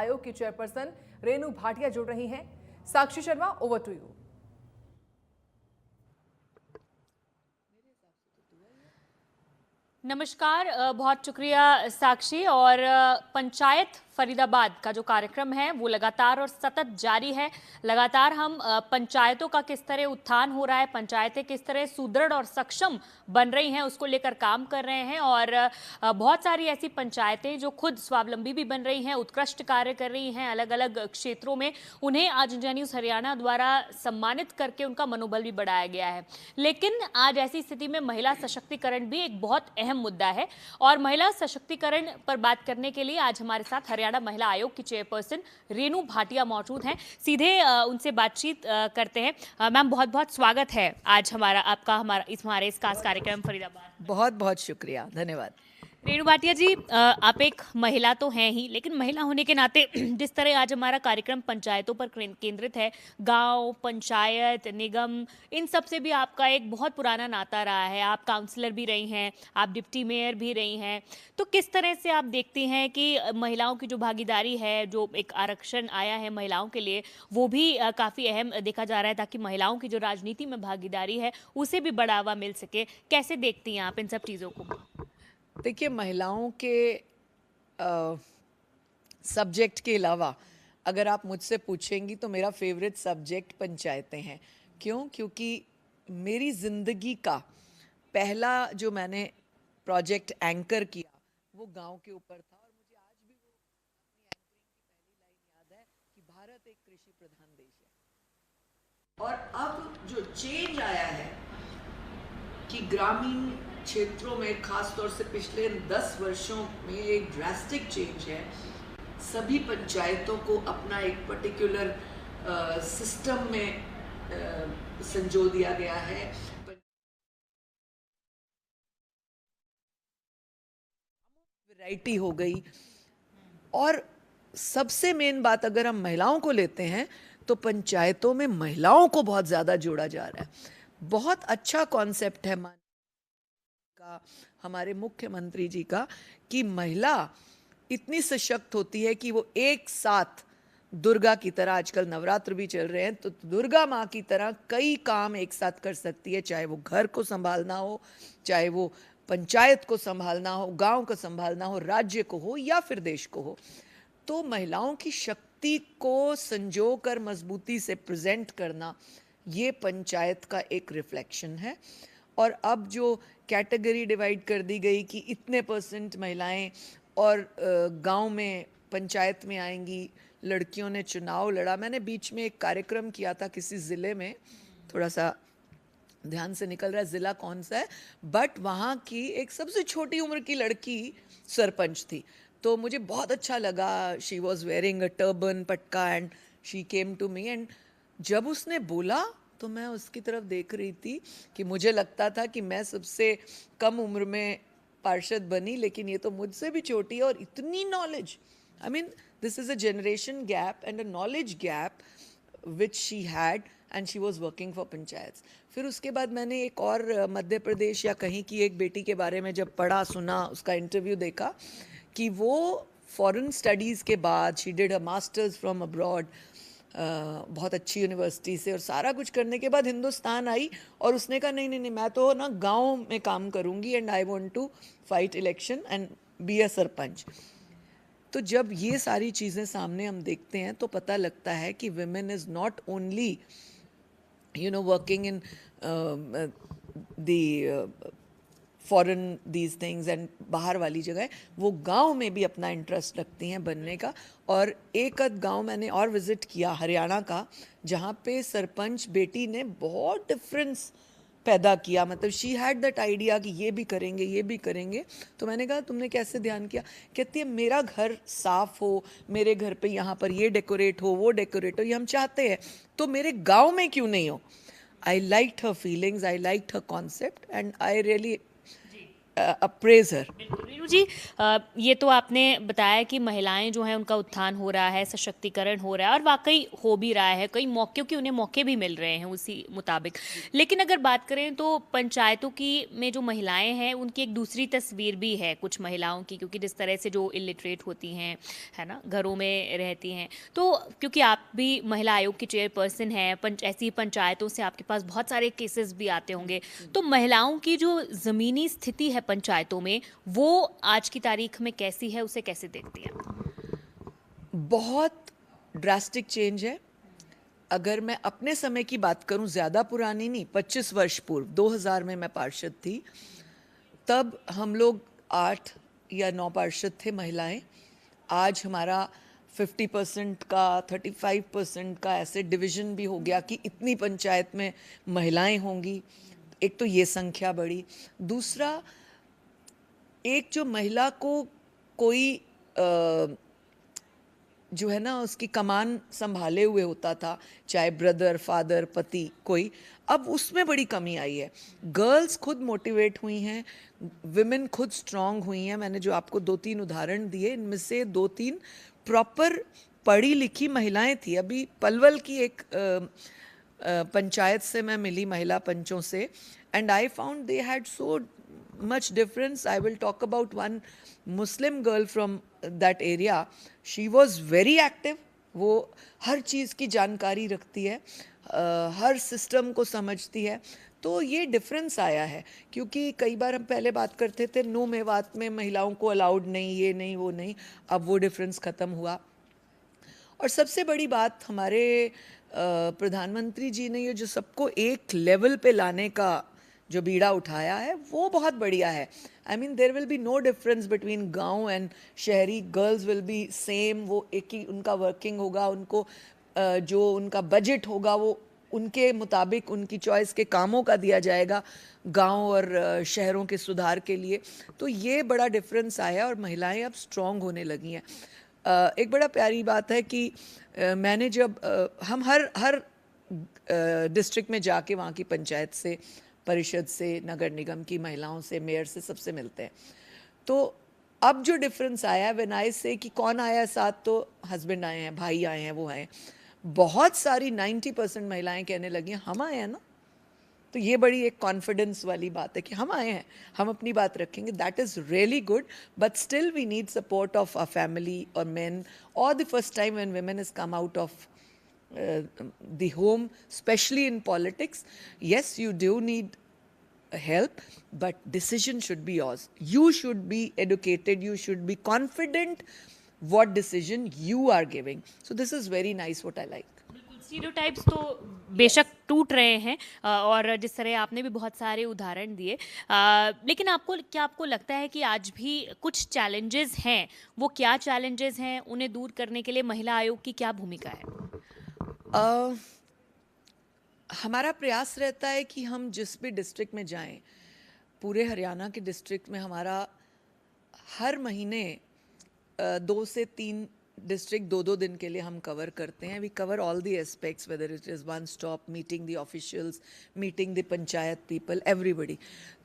आयोग की चेयरपर्सन रेणु भाटिया जुड़ रही हैं। साक्षी शर्मा, ओवर टू यू। नमस्कार, बहुत शुक्रिया साक्षी। और पंचायत फरीदाबाद का जो कार्यक्रम है वो लगातार और सतत जारी है। लगातार हम पंचायतों का किस तरह उत्थान हो रहा है, पंचायतें किस तरह सुदृढ़ और सक्षम बन रही हैं, उसको लेकर काम कर रहे हैं। और बहुत सारी ऐसी पंचायतें जो खुद स्वावलंबी भी बन रही हैं, उत्कृष्ट कार्य कर रही हैं अलग अलग क्षेत्रों में, उन्हें आज इंडिया न्यूज़ हरियाणा द्वारा सम्मानित करके उनका मनोबल भी बढ़ाया गया है। लेकिन आज ऐसी स्थिति में महिला सशक्तिकरण भी एक बहुत अहम मुद्दा है। और महिला सशक्तिकरण पर बात करने के लिए आज हमारे साथ हरियाणा महिला आयोग की चेयरपर्सन रेणु भाटिया मौजूद हैं। सीधे उनसे बातचीत करते हैं। मैम, बहुत बहुत स्वागत है आज आपका हमारे इस खास कार्यक्रम फरीदाबाद। बहुत बहुत शुक्रिया, धन्यवाद। रेणु भाटिया जी, आप एक महिला तो हैं ही, लेकिन महिला होने के नाते जिस तरह आज हमारा कार्यक्रम पंचायतों पर केंद्रित है, गांव, पंचायत, निगम, इन सब से भी आपका एक बहुत पुराना नाता रहा है। आप काउंसलर भी रही हैं, आप डिप्टी मेयर भी रही हैं। तो किस तरह से आप देखती हैं कि महिलाओं की जो भागीदारी है, जो एक आरक्षण आया है महिलाओं के लिए, वो भी काफ़ी अहम देखा जा रहा है, ताकि महिलाओं की जो राजनीति में भागीदारी है उसे भी बढ़ावा मिल सके। कैसे देखती हैं आप इन सब चीज़ों को? देखिए, महिलाओं के सब्जेक्ट के अलावा अगर आप मुझसे पूछेंगी तो मेरा फेवरेट सब्जेक्ट पंचायतें हैं। क्यों? क्योंकि मेरी ज़िंदगी का पहला जो मैंने प्रोजेक्ट एंकर किया वो गांव के ऊपर था। और मुझे आज भी वो अपनी एंकरिंग की पहली लाइन याद है कि भारत एक कृषि प्रधान देश है। और अब जो चेंज आया है कि ग्रामीण क्षेत्रों में, खास तौर से पिछले 10 वर्षों में एक ड्रास्टिक चेंज है। सभी पंचायतों को अपना एक पर्टिकुलर सिस्टम में संजो दिया गया है। वैरायटी हो गई। और सबसे मेन बात, अगर हम महिलाओं को लेते हैं तो पंचायतों में महिलाओं को बहुत ज़्यादा जोड़ा जा रहा है। बहुत अच्छा कॉन्सेप्ट है का, हमारे मुख्यमंत्री जी का, कि महिला इतनी सशक्त होती है कि वो एक साथ दुर्गा की तरह, आजकल नवरात्र भी चल रहे हैं, तो दुर्गा माँ की तरह कई काम एक साथ कर सकती है। चाहे वो घर को संभालना हो, चाहे वो पंचायत को संभालना हो, गांव को संभालना हो, राज्य को हो या फिर देश को हो। तो महिलाओं की शक्ति को संजो कर मजबूती से प्रेजेंट करना, ये पंचायत का एक रिफ्लेक्शन है। और अब जो कैटेगरी डिवाइड कर दी गई कि इतने % महिलाएं और गांव में पंचायत में आएंगी, लड़कियों ने चुनाव लड़ा। मैंने बीच में एक कार्यक्रम किया था किसी ज़िले में, थोड़ा सा ध्यान से निकल रहा है ज़िला कौन सा है, बट वहाँ की एक सबसे छोटी उम्र की लड़की सरपंच थी। तो मुझे बहुत अच्छा लगा। She was wearing a turban, patka, and she came to me. And जब उसने बोला तो मैं उसकी तरफ देख रही थी कि मुझे लगता था कि मैं सबसे कम उम्र में पार्षद बनी, लेकिन ये तो मुझसे भी छोटी है। और इतनी knowledge, I mean this is a generation gap and a knowledge gap which she had, and she was working for panchayat. फिर उसके बाद मैंने एक और मध्य प्रदेश या कहीं की एक बेटी के बारे में जब पढ़ा, सुना, उसका इंटरव्यू देखा कि वो फॉरेन स्टडीज़ के बाद she did a masters from abroad, बहुत अच्छी यूनिवर्सिटी से, और सारा कुछ करने के बाद हिंदुस्तान आई और उसने कहा नहीं नहीं नहीं, मैं तो ना गांव में काम करूंगी and I want to fight election and be a sarpanch. तो जब ये सारी चीज़ें सामने हम देखते हैं तो पता लगता है कि women is not only working in the foreign these things and बाहर वाली जगह, वो गांव में भी अपना इंटरेस्ट रखती हैं बनने का। और एक आध गांव मैंने और विज़िट किया हरियाणा का, जहाँ पे सरपंच बेटी ने बहुत डिफरेंस पैदा किया। मतलब शी हैड दैट आइडिया कि ये भी करेंगे, ये भी करेंगे। तो मैंने कहा तुमने कैसे ध्यान किया? कहती है मेरा घर साफ हो, मेरे घर पे यहाँ पर ये डेकोरेट हो, वो डेकोरेट हो, ये हम चाहते हैं, तो मेरे गाँव में क्यों नहीं हो? I liked her feelings, I liked her concept, and I really appraise her. बिल्कुल रीनू जी, ये तो आपने बताया कि महिलाएं जो हैं उनका उत्थान हो रहा है, सशक्तिकरण हो रहा है और वाकई हो भी रहा है, कई मौक़ों की उन्हें मौके भी मिल रहे हैं उसी मुताबिक। लेकिन अगर बात करें तो पंचायतों की में जो महिलाएं हैं उनकी एक दूसरी तस्वीर भी है कुछ महिलाओं की, क्योंकि जिस तरह से जो इलिटरेट होती हैं, है ना, घरों में रहती हैं, तो क्योंकि आप भी महिला आयोग की चेयरपर्सन हैं, ऐसी पंचायतों से आपके पास बहुत सारे केसेस भी आते होंगे, तो महिलाओं की जो ज़मीनी स्थिति है पंचायतों में, वो आज की तारीख में कैसी है, उसे कैसे देखती हैं? बहुत ड्रास्टिक चेंज है। अगर मैं अपने समय की बात करूं, ज़्यादा पुरानी नहीं, 25 वर्ष पूर्व 2000 में मैं पार्षद थी, तब हम लोग 8 या 9 पार्षद थे महिलाएं। आज हमारा 50% का 35% का ऐसे डिवीज़न भी हो गया कि इतनी पंचायत में महिलाएं होंगी। एक तो ये संख्या बढ़ी, दूसरा एक जो महिला को कोई जो है ना उसकी कमान संभाले हुए होता था, चाहे ब्रदर, फादर, पति, कोई, अब उसमें बड़ी कमी आई है। गर्ल्स खुद मोटिवेट हुई हैं, विमेन खुद स्ट्रांग हुई हैं। मैंने जो आपको 2-3 उदाहरण दिए, इनमें से 2-3 प्रॉपर पढ़ी लिखी महिलाएं थी। अभी पलवल की एक पंचायत से मैं मिली महिला पंचों से, and I found they had so much difference. I will talk about one Muslim girl from that area. She was very active. वो हर चीज़ की जानकारी रखती है, हर सिस्टम को समझती है। तो ये डिफरेंस आया है, क्योंकि कई बार हम पहले बात करते थे नो मेवात में महिलाओं को अलाउड नहीं, ये नहीं, वो नहीं, अब वो डिफरेंस ख़त्म हुआ। और सबसे बड़ी बात, हमारे प्रधानमंत्री जी ने ये जो सबको एक लेवल पे लाने का जो बीड़ा उठाया है, वो बहुत बढ़िया है। I mean there will be no difference between gaon and shahri, girls will be same, वो एक ही उनका वर्किंग होगा, उनको जो उनका बजट होगा वो उनके मुताबिक उनकी चॉइस के कामों का दिया जाएगा गांव और शहरों के सुधार के लिए। तो ये बड़ा डिफरेंस आया और महिलाएं अब स्ट्रॉन्ग होने लगी हैं। एक बड़ा प्यारी बात है कि मैंने जब हम हर डिस्ट्रिक्ट में जाके वहाँ की पंचायत से, परिषद से, नगर निगम की महिलाओं से, मेयर से, सबसे मिलते हैं। तो अब जो डिफरेंस आया है, व्हेन आई से कि कौन आया साथ, तो हस्बैंड आए हैं, भाई आए हैं, वो आए हैं, बहुत सारी 90% महिलाएं कहने लगी हम आए हैं ना। तो ये बड़ी एक कॉन्फिडेंस वाली बात है कि हम आए हैं, हम अपनी बात रखेंगे। That is really good, but still we need support of a family और मेन, और the first time when women has come out of the home, especially in politics. Yes, you do need help, but decision should be yours. You should be educated, you should be confident what decision you are giving. So this is very nice, what I like. Stereotypes तो बेशक टूट रहे हैं, और जिस तरह आपने भी बहुत सारे उदाहरण दिए, लेकिन आपको लगता है कि आज भी कुछ चैलेंजेस हैं? वो क्या चैलेंजेस हैं, उन्हें दूर करने के लिए महिला आयोग की क्या भूमिका है? हमारा प्रयास रहता है कि हम जिस भी डिस्ट्रिक्ट में जाएं, पूरे हरियाणा के डिस्ट्रिक्ट में हमारा हर महीने 2 से 3 डिस्ट्रिक्ट 2-2 दिन के लिए हम कवर करते हैं। We cover all the aspects, whether it is one stop meeting the officials, meeting the panchayat people, everybody.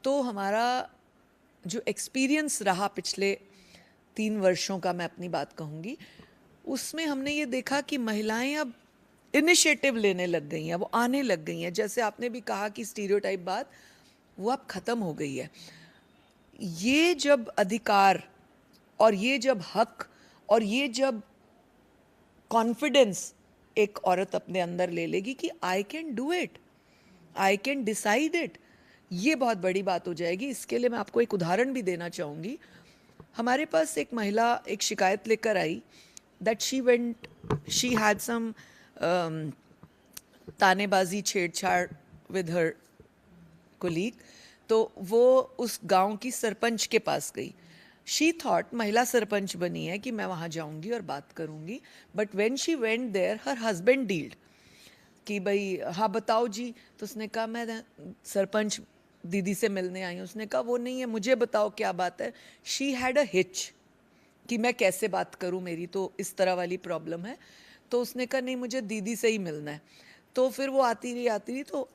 तो हमारा जो एक्सपीरियंस रहा पिछले 3 वर्षों का, मैं अपनी बात कहूँगी, उसमें हमने ये देखा कि महिलाएं अब इनिशिएटिव लेने लग गई हैं, वो आने लग गई हैं। जैसे आपने भी कहा कि स्टीरियोटाइप बात, वो अब ख़त्म हो गई है। ये जब अधिकार और ये जब हक और ये जब कॉन्फिडेंस एक औरत अपने अंदर ले लेगी कि I can do it, I can decide it, ये बहुत बड़ी बात हो जाएगी। इसके लिए मैं आपको एक उदाहरण भी देना चाहूँगी। हमारे पास एक महिला एक शिकायत लेकर आई दैट शी हैड सम तानेबाजी, छेड़छाड़ विद हर कोलीग। तो वो उस गांव की सरपंच के पास गई। शी थॉट, महिला सरपंच बनी है, कि मैं वहाँ जाऊँगी और बात करूँगी। But when she went there, her husband dealed कि भाई हाँ बताओ जी। तो उसने कहा मैं सरपंच दीदी से मिलने आई हूँ। उसने कहा वो नहीं है, मुझे बताओ क्या बात है। शी हैड अ हिच कि मैं कैसे बात करूँ, मेरी तो इस तरह वाली प्रॉब्लम है। तो उसने कहा नहीं, मुझे दीदी से ही मिलना है। तो फिर वो आती रही। तो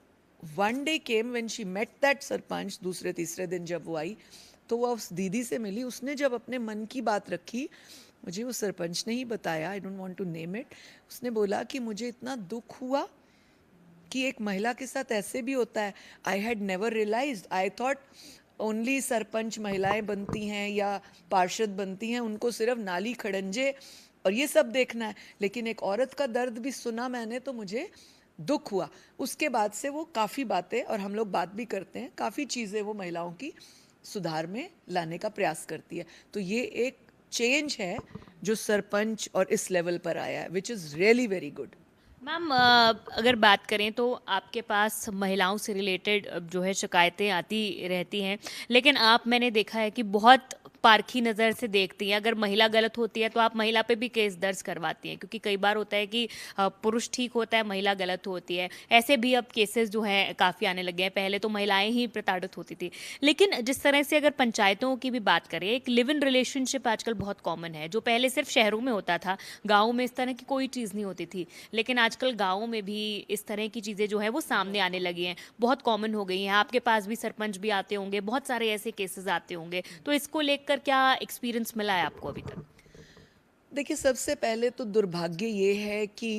one day came when she met that sarpanch, दूसरे तीसरे दिन जब वो आई, तो वो उस दीदी से मिली, उसने जब अपने मन की बात रखी, मुझे वो सरपंच ने ही बताया, I don't want to name it, उसने बोला कि मुझे इतना दुख हुआ कि एक महिला के साथ ऐसे भी होता है। I had never realised, I thought only sarpanch महिलाएं बनती हैं या पार्षद बनती हैं, उनको सिर्फ नाली खड़ंजे और ये सब देखना है, लेकिन एक औरत का दर्द भी सुना मैंने तो मुझे दुख हुआ। उसके बाद से वो काफ़ी बातें, और हम लोग बात भी करते हैं, काफ़ी चीज़ें वो महिलाओं की सुधार में लाने का प्रयास करती है। तो ये एक चेंज है जो सरपंच और इस लेवल पर आया है, which is really very good. Ma'am, अगर बात करें तो आपके पास महिलाओं से रिलेटेड जो है शिकायतें आती रहती हैं, लेकिन आप, मैंने देखा है कि बहुत पारखी नज़र से देखती हैं। अगर महिला गलत होती है तो आप महिला पे भी केस दर्ज करवाती हैं, क्योंकि कई बार होता है कि पुरुष ठीक होता है, महिला गलत होती है। ऐसे भी अब केसेस जो हैं काफ़ी आने लगे हैं, पहले तो महिलाएं ही प्रताड़ित होती थी। लेकिन जिस तरह से अगर पंचायतों की भी बात करें, एक लिव इन रिलेशनशिप आजकल बहुत कॉमन है, जो पहले सिर्फ शहरों में होता था, गाँव में इस तरह की कोई चीज़ नहीं होती थी। लेकिन आजकल गाँवों में भी इस तरह की चीज़ें जो है वो सामने आने लगी हैं, बहुत कॉमन हो गई हैं। आपके पास भी सरपंच भी आते होंगे, बहुत सारे ऐसे केसेस आते होंगे, तो इसको लेकर क्या एक्सपीरियंस मिला है आपको अभी तक? देखिए, सबसे पहले तो दुर्भाग्य ये है कि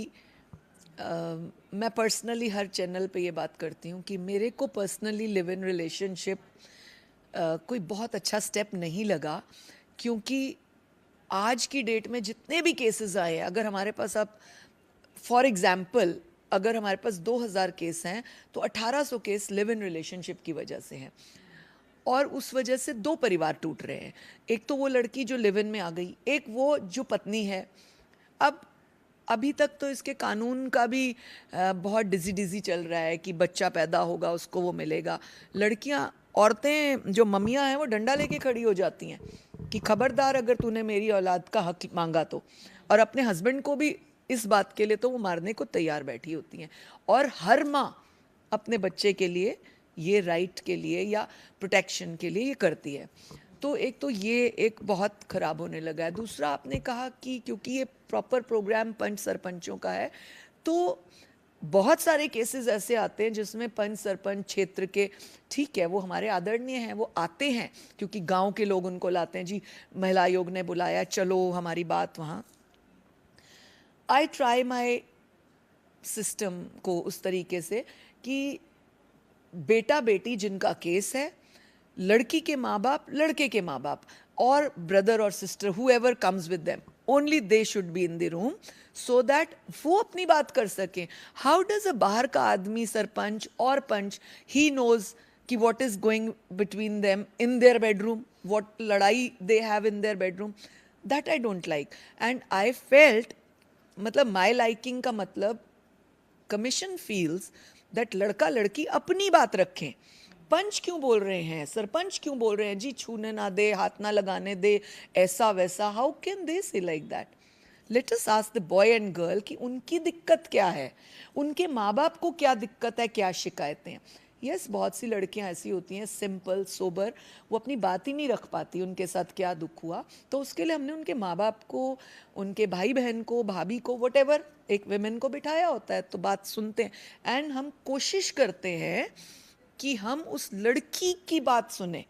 मैं पर्सनली हर चैनल पे ये बात करती हूँ कि मेरे को पर्सनली लिव इन रिलेशनशिप कोई बहुत अच्छा स्टेप नहीं लगा, क्योंकि आज की डेट में जितने भी केसेस आए हैं, अगर हमारे पास अब फॉर एग्जाम्पल अगर हमारे पास 2000 केस हैं तो 1800 केस लिव इन रिलेशनशिप की वजह से हैं, और उस वजह से 2 परिवार टूट रहे हैं। एक तो वो लड़की जो लिव इन में आ गई, एक वो जो पत्नी है। अब अभी तक तो इसके कानून का भी बहुत डिजी चल रहा है कि बच्चा पैदा होगा उसको वो मिलेगा। लड़कियां, औरतें जो मम्मियां हैं वो डंडा लेके खड़ी हो जाती हैं कि खबरदार अगर तूने मेरी औलाद का हक मांगा तो, और अपने हस्बैंड को भी इस बात के लिए तो वो मारने को तैयार बैठी होती हैं। और हर माँ अपने बच्चे के लिए ये राइट के लिए या प्रोटेक्शन के लिए ये करती है। तो एक तो ये एक बहुत ख़राब होने लगा है। दूसरा, आपने कहा कि क्योंकि ये प्रॉपर प्रोग्राम पंच सरपंचों का है, तो बहुत सारे केसेस ऐसे आते हैं जिसमें पंच सरपंच क्षेत्र के, ठीक है वो हमारे आदरणीय हैं, वो आते हैं क्योंकि गांव के लोग उनको लाते हैं, जी महिला आयोग ने बुलाया, चलो हमारी बात वहाँ। आई ट्राई माई सिस्टम को उस तरीके से कि बेटा बेटी जिनका केस है, लड़की के माँ बाप, लड़के के माँ बाप, और ब्रदर और sister, whoever comes with them, only they should be in the room, so that वो अपनी बात कर सकें। हाउ डज अ बाहर का आदमी सरपंच और पंच, ही नोज कि what is going between them in their bedroom, what लड़ाई they have in their bedroom, that I don't like. And I felt, मतलब माई लाइकिंग का मतलब कमीशन फील्स दैट लड़का लड़की अपनी बात रखें। पंच क्यों बोल रहे हैं, सरपंच क्यों बोल रहे हैं, जी छूने ना दे, हाथ ना लगाने दे, ऐसा वैसा, हाउ कैन दे से like that? Let us ask the boy and girl कि उनकी दिक्कत क्या है, उनके माँ बाप को क्या दिक्कत है, क्या शिकायतें हैं। यस, बहुत सी लड़कियां ऐसी होती हैं सिंपल सोबर, वो अपनी बात ही नहीं रख पाती उनके साथ क्या दुख हुआ, तो उसके लिए हमने उनके माँ बाप को, उनके भाई बहन को, भाभी को, वटेवर एक विमेन को बिठाया होता है, तो बात सुनते हैं। एंड हम कोशिश करते हैं कि हम उस लड़की की बात सुने,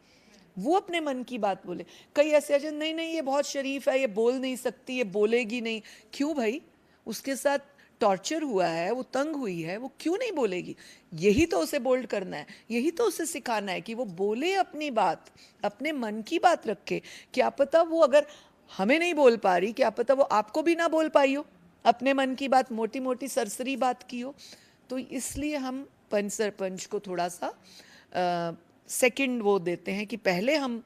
वो अपने मन की बात बोले। कई ऐसे अजय, नहीं नहीं ये बहुत शरीफ है, ये बोल नहीं सकती, ये बोलेगी नहीं। क्यों भाई, उसके साथ टॉर्चर हुआ है, वो तंग हुई है, वो क्यों नहीं बोलेगी? यही तो उसे बोल्ड करना है, यही तो उसे सिखाना है कि वो बोले अपनी बात, अपने मन की बात रखे। क्या पता वो अगर हमें नहीं बोल पा रही, क्या पता वो आपको भी ना बोल पाई हो, अपने मन की बात, मोटी मोटी सरसरी बात की हो। तो इसलिए हम पंच सरपंच को थोड़ा सा सेकंड वो देते हैं कि पहले हम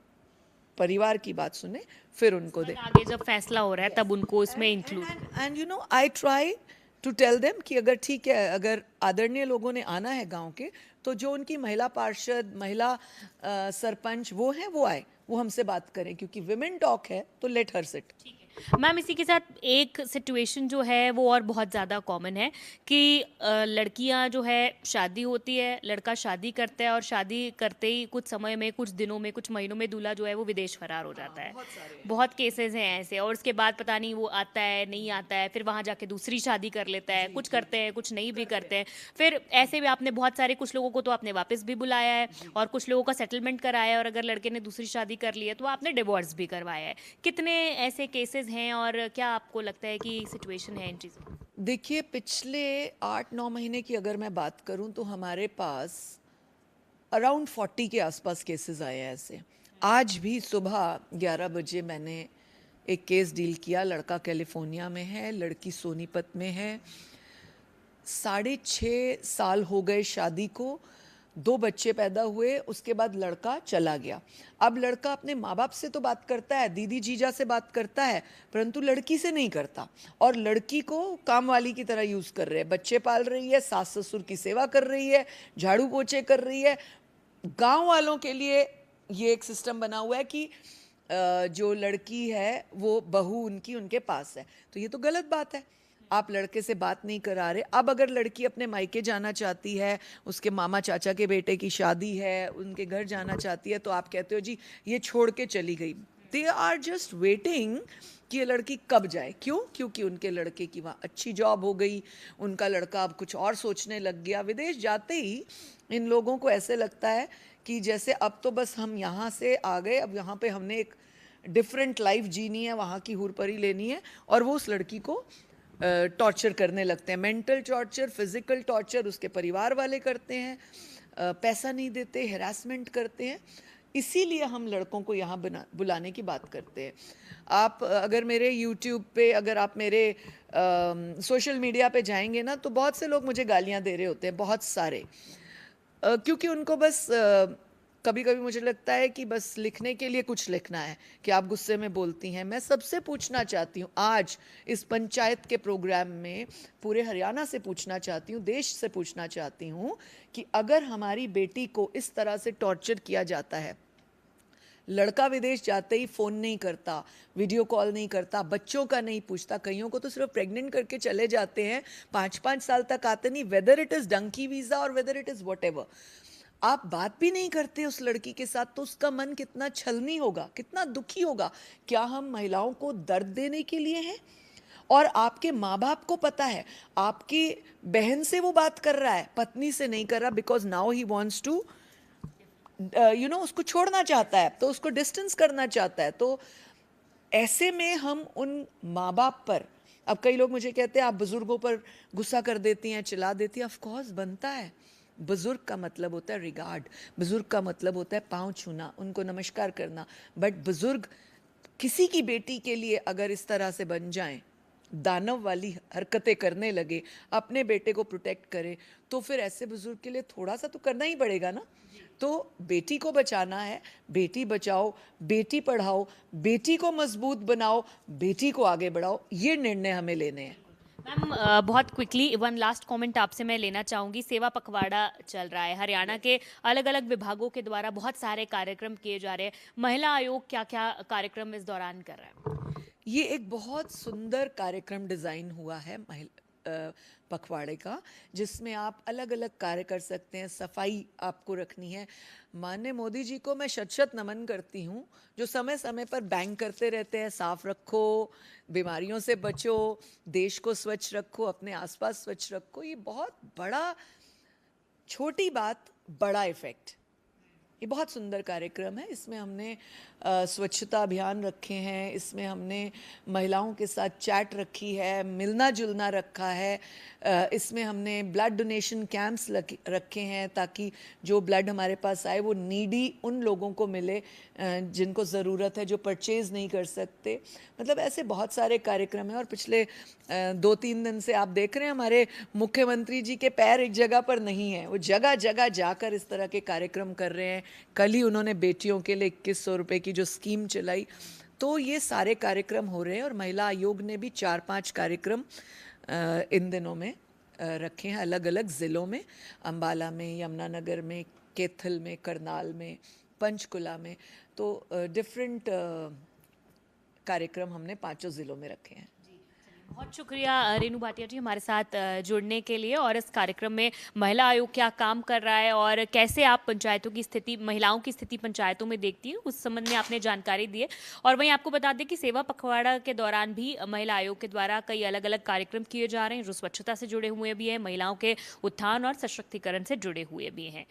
परिवार की बात सुने, फिर उनको दें। आगे जब फैसला हो रहा है तब उनको इसमें include. And you know, I try to tell them कि अगर ठीक है, अगर आदरणीय लोगों ने आना है गांव के, तो जो उनकी महिला पार्षद, महिला सरपंच वो हैं, वो आए, वो हमसे बात करें, क्योंकि विमेन टॉक है तो लेट हर सिट। मैम इसी के साथ एक सिचुएशन जो है वो और बहुत ज़्यादा कॉमन है कि लड़कियां जो है शादी होती है, लड़का शादी करता है और शादी करते ही कुछ समय में, कुछ दिनों में, कुछ महीनों में दूल्हा जो है वो विदेश फरार हो जाता है। बहुत केसेस हैं ऐसे, और उसके बाद पता नहीं वो आता है नहीं आता है, फिर वहाँ जाके दूसरी शादी कर लेता है, कुछ करते हैं कुछ नहीं भी करते हैं। फिर ऐसे भी आपने बहुत सारे, कुछ लोगों को तो आपने वापस भी बुलाया है और कुछ लोगों का सेटलमेंट कराया है, और अगर लड़के ने दूसरी शादी कर ली है तो आपने डिवोर्स भी करवाया है। कितने ऐसे केसेस हैं और क्या आपको लगता है कि सिचुएशन है इन चीज़ों की? देखिए, पिछले 8-9 महीने की अगर मैं बात करूं तो हमारे पास अराउंड 40 के आसपास केसेस आए हैं ऐसे। आज भी सुबह 11 बजे मैंने एक केस डील किया। लड़का कैलिफोर्निया में है, लड़की सोनीपत में है। 6.5 साल हो गए शादी को, 2 बच्चे पैदा हुए, उसके बाद लड़का चला गया। अब लड़का अपने माँ बाप से तो बात करता है, दीदी जीजा से बात करता है, परंतु लड़की से नहीं करता, और लड़की को काम वाली की तरह यूज़ कर रहे हैं। बच्चे पाल रही है, सास ससुर की सेवा कर रही है, झाड़ू पोछे कर रही है। गांव वालों के लिए ये एक सिस्टम बना हुआ है कि जो लड़की है वो बहू उनकी उनके पास है, तो ये तो गलत बात है। आप लड़के से बात नहीं करा रहे। अब अगर लड़की अपने मायके जाना चाहती है, उसके मामा चाचा के बेटे की शादी है, उनके घर जाना चाहती है, तो आप कहते हो जी ये छोड़ के चली गई। दे आर जस्ट वेटिंग कि ये लड़की कब जाए। क्यों? क्योंकि उनके लड़के की वहाँ अच्छी जॉब हो गई, उनका लड़का अब कुछ और सोचने लग गया। विदेश जाते ही इन लोगों को ऐसे लगता है कि जैसे अब तो बस हम यहाँ से आ गए, अब यहाँ पे हमने एक डिफरेंट लाइफ जीनी है, वहाँ की हुरपरी लेनी है, और वो उस लड़की को टॉर्चर करने लगते हैं। मेंटल टॉर्चर, फिजिकल टॉर्चर उसके परिवार वाले करते हैं, पैसा नहीं देते, हैरासमेंट करते हैं। इसीलिए हम लड़कों को यहाँ बुलाने की बात करते हैं। आप अगर मेरे YouTube पे, अगर आप मेरे सोशल मीडिया पे जाएंगे ना, तो बहुत से लोग मुझे गालियाँ दे रहे होते हैं, बहुत सारे, क्योंकि उनको बस कभी कभी मुझे लगता है कि बस लिखने के लिए कुछ लिखना है कि आप गुस्से में बोलती हैं। मैं सबसे पूछना चाहती हूँ आज इस पंचायत के प्रोग्राम में, पूरे हरियाणा से पूछना चाहती हूँ, देश से पूछना चाहती हूँ कि अगर हमारी बेटी को इस तरह से टॉर्चर किया जाता है, लड़का विदेश जाते ही फ़ोन नहीं करता, वीडियो कॉल नहीं करता, बच्चों का नहीं पूछता, कईयों को तो सिर्फ प्रेग्नेंट करके चले जाते हैं, 5-5 साल तक आते नहीं, whether it is donkey visa और वेदर इट इज़ व्हाटएवर, आप बात भी नहीं करते उस लड़की के साथ, तो उसका मन कितना छलनी होगा, कितना दुखी होगा। क्या हम महिलाओं को दर्द देने के लिए हैं? और आपके माँ बाप को पता है, आपकी बहन से वो बात कर रहा है, पत्नी से नहीं कर रहा, because now he wants to उसको छोड़ना चाहता है, तो उसको डिस्टेंस करना चाहता है। तो ऐसे में हम उन माँ बाप पर, अब कई लोग मुझे कहते हैं आप बुजुर्गों पर गुस्सा कर देती हैं, चिल्ला देती हैं। ऑफ कोर्स बनता है। बुजुर्ग का मतलब होता है रिगार्ड, बुजुर्ग का मतलब होता है पाँव छूना, उनको नमस्कार करना। बट बुजुर्ग किसी की बेटी के लिए अगर इस तरह से बन जाएं, दानव वाली हरकतें करने लगे, अपने बेटे को प्रोटेक्ट करे, तो फिर ऐसे बुजुर्ग के लिए थोड़ा सा तो करना ही पड़ेगा ना। तो बेटी को बचाना है, बेटी बचाओ, बेटी पढ़ाओ, बेटी को मजबूत बनाओ, बेटी को आगे बढ़ाओ, ये निर्णय हमें लेने हैं। मैम बहुत क्विकली वन लास्ट कमेंट आपसे मैं लेना चाहूँगी। सेवा पखवाड़ा चल रहा है, हरियाणा के अलग अलग विभागों के द्वारा बहुत सारे कार्यक्रम किए जा रहे हैं। महिला आयोग क्या क्या कार्यक्रम इस दौरान कर रहा है? ये एक बहुत सुंदर कार्यक्रम डिज़ाइन हुआ है पखवाड़े का, जिसमें आप अलग अलग कार्य कर सकते हैं। सफाई आपको रखनी है। माननीय मोदी जी को मैं शत शत नमन करती हूँ, जो समय समय पर बैंग करते रहते हैं, साफ रखो, बीमारियों से बचो, देश को स्वच्छ रखो, अपने आसपास स्वच्छ रखो। ये बहुत बड़ा, छोटी बात बड़ा इफेक्ट, ये बहुत सुंदर कार्यक्रम है। इसमें हमने स्वच्छता अभियान रखे हैं, इसमें हमने महिलाओं के साथ चैट रखी है, मिलना जुलना रखा है, इसमें हमने ब्लड डोनेशन कैंप्स रखे हैं, ताकि जो ब्लड हमारे पास आए वो नीडी उन लोगों को मिले जिनको ज़रूरत है, जो परचेज़ नहीं कर सकते। मतलब ऐसे बहुत सारे कार्यक्रम हैं। और पिछले 2-3 दिन से आप देख रहे हैं हमारे मुख्यमंत्री जी के पैर एक जगह पर नहीं हैं, वो जगह जगह जाकर इस तरह के कार्यक्रम कर रहे हैं। कल ही उन्होंने बेटियों के लिए 2100 रुपये की जो स्कीम चलाई, तो ये सारे कार्यक्रम हो रहे हैं। और महिला आयोग ने भी 4-5 कार्यक्रम इन दिनों में रखे हैं अलग अलग ज़िलों में, अम्बाला में, यमुनानगर में, कैथल में, करनाल में, पंचकुला में। तो डिफरेंट कार्यक्रम हमने 5 जिलों में रखे हैं। बहुत शुक्रिया रेनू भाटिया जी हमारे साथ जुड़ने के लिए, और इस कार्यक्रम में महिला आयोग क्या काम कर रहा है और कैसे आप पंचायतों की स्थिति, महिलाओं की स्थिति पंचायतों में देखती हैं, उस संबंध में आपने जानकारी दी है। और वहीं आपको बता दें कि सेवा पखवाड़ा के दौरान भी महिला आयोग के द्वारा कई अलग अलग कार्यक्रम किए जा रहे हैं जो स्वच्छता से जुड़े हुए भी हैं, महिलाओं के उत्थान और सशक्तिकरण से जुड़े हुए भी हैं।